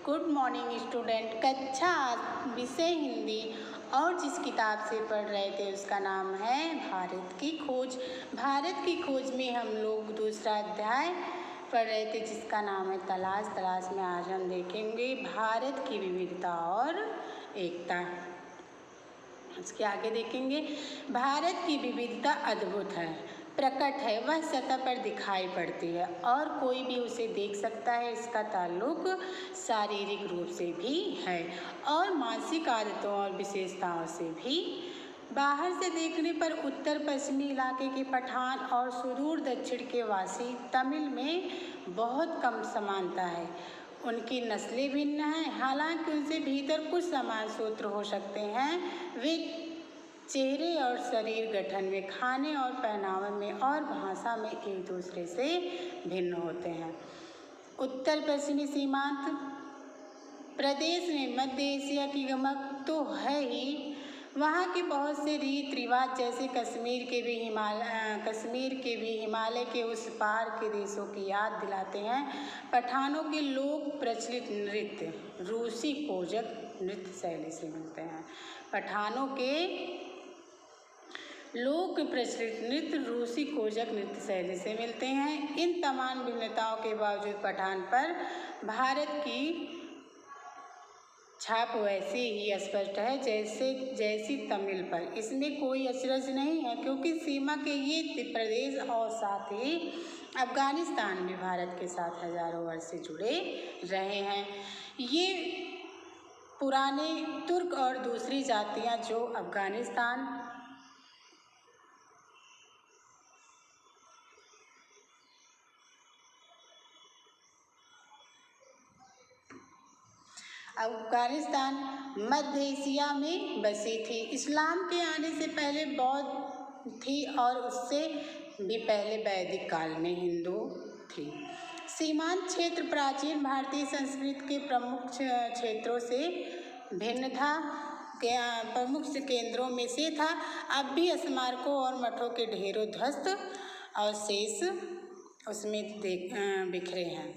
Good morning student. कक्षा विषय हिंदी और जिस किताब से पढ़ रहे थे उसका नाम है भारत की खोज। भारत की खोज में हम लोग दूसरा अध्याय पढ़ रहे थे जिसका नाम है तलाश। तलाश में आज हम देखेंगे भारत की विविधता और एकता। इसके आगे देखेंगे भारत की विविधता अद्भुत है, प्रकट है, वह सतह पर दिखाई पड़ती है और कोई भी उसे देख सकता है। इसका ताल्लुक शारीरिक रूप से भी है और मानसिक आदतों और विशेषताओं से भी। बाहर से देखने पर उत्तर पश्चिमी इलाके के पठान और सुदूर दक्षिण के वासी तमिल में बहुत कम समानता है। उनकी नस्लें भिन्न हैं, हालांकि उनसे भीतर कुछ समान सूत्र हो सकते हैं। वे चेहरे और शरीर गठन में, खाने और पहनावे में और भाषा में एक दूसरे से भिन्न होते हैं। उत्तर पश्चिमी सीमांत प्रदेश में मध्य एशिया की गमक तो है ही। वहाँ के बहुत से रीत रिवाज जैसे कश्मीर के भी हिमालय के उस पार के देशों की याद दिलाते हैं। पठानों के लोक प्रचलित नृत्य रूसी कोजक नृत्य शैली से मिलते हैं। पठानों के लोक प्रचलित नृत्य रूसी कोजक नृत्य शैली से मिलते हैं। इन तमाम भिन्नताओं के बावजूद पठान पर भारत की छाप वैसे ही स्पष्ट है जैसी तमिल पर। इसमें कोई अचरज नहीं है क्योंकि सीमा के ये प्रदेश और साथ ही अफगानिस्तान भी भारत के साथ हजारों वर्ष से जुड़े रहे हैं। ये पुराने तुर्क और दूसरी जातियां जो अफगानिस्तान मध्य एशिया में बसी थी। इस्लाम के आने से पहले बौद्ध थी और उससे भी पहले वैदिक काल में हिंदू थी। सीमांत क्षेत्र प्राचीन भारतीय संस्कृति के प्रमुख क्षेत्रों से भिन्न था, प्रमुख केंद्रों में से था। अब भी स्मारकों और मठों के ढेरों ध्वस्त अवशेष उसमें बिखरे हैं।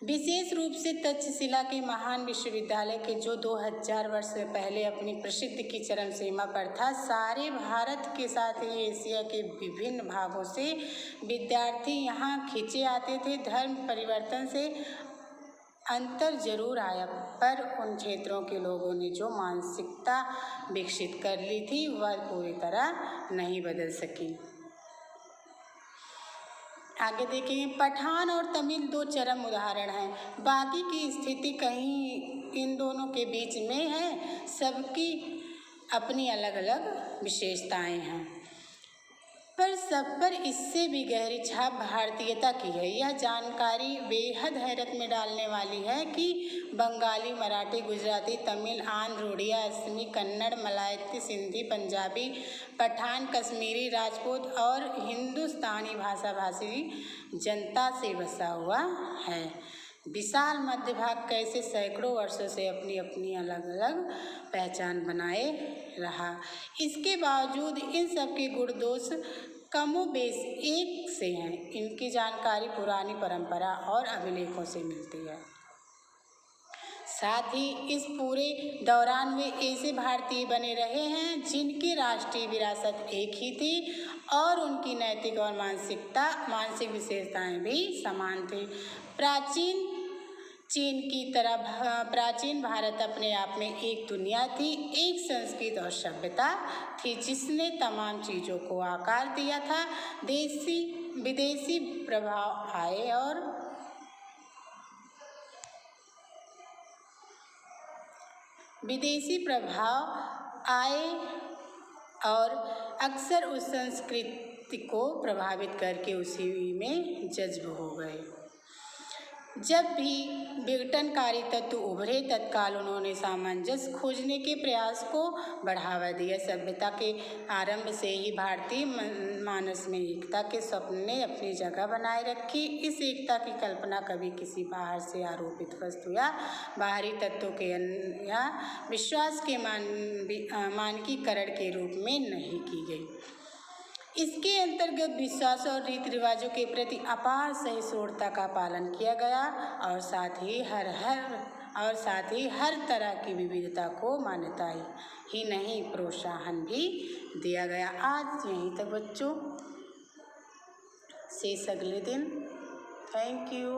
विशेष रूप से तक्षशिला के महान विश्वविद्यालय के जो 2000 वर्ष पहले अपनी प्रसिद्धि की चरम सीमा पर था। सारे भारत के साथ ही एशिया के विभिन्न भागों से विद्यार्थी यहाँ खींचे आते थे। धर्म परिवर्तन से अंतर जरूर आया, पर उन क्षेत्रों के लोगों ने जो मानसिकता विकसित कर ली थी वह पूरी तरह नहीं बदल सकी। आगे देखेंगे पठान और तमिल दो चरम उदाहरण हैं। बाकी की स्थिति कहीं इन दोनों के बीच में है। सबकी अपनी अलग अलग विशेषताएं हैं, पर सब पर इससे भी गहरी छाप भारतीयता की है। यह जानकारी बेहद हैरत में डालने वाली है कि बंगाली, मराठी, गुजराती, तमिल, आंध्र, उड़िया, असमी, कन्नड़, मलयाली, सिंधी, पंजाबी, पठान, कश्मीरी, राजपूत और हिंदुस्तानी भाषाभाषी जनता से बसा हुआ है। विशाल मध्य भाग कैसे सैकड़ों वर्षों से अपनी अपनी अलग अलग पहचान बनाए रहा। इसके बावजूद इन सब के गुण दोष कमोबेश एक से हैं। इनकी जानकारी पुरानी परंपरा और अभिलेखों से मिलती है। साथ ही इस पूरे दौरान वे ऐसे भारतीय बने रहे हैं जिनकी राष्ट्रीय विरासत एक ही थी और उनकी नैतिक और मानसिक विशेषताएं भी समान थी। प्राचीन चीन की तरह प्राचीन भारत अपने आप में एक दुनिया थी, एक संस्कृति और सभ्यता थी जिसने तमाम चीज़ों को आकार दिया था। विदेशी प्रभाव आए और अक्सर उस संस्कृति को प्रभावित करके उसी में जज्ब हो गए। जब भी विघटनकारी तत्व उभरे तत्काल उन्होंने सामंजस्य खोजने के प्रयास को बढ़ावा दिया। सभ्यता के आरंभ से ही भारतीय मानस में एकता के स्वप्न ने अपनी जगह बनाए रखी। इस एकता की कल्पना कभी किसी बाहर से आरोपित वस्तु या बाहरी तत्वों के या विश्वास के मानकीकरण के रूप में नहीं की गई। इसके अंतर्गत विश्वास और रीति रिवाजों के प्रति अपार सहिष्णुता का पालन किया गया और साथ ही हर तरह की विविधता को मान्यता ही नहीं प्रोत्साहन भी दिया गया। आज यहीं तक बच्चों, शेष अगले दिन। Thank you.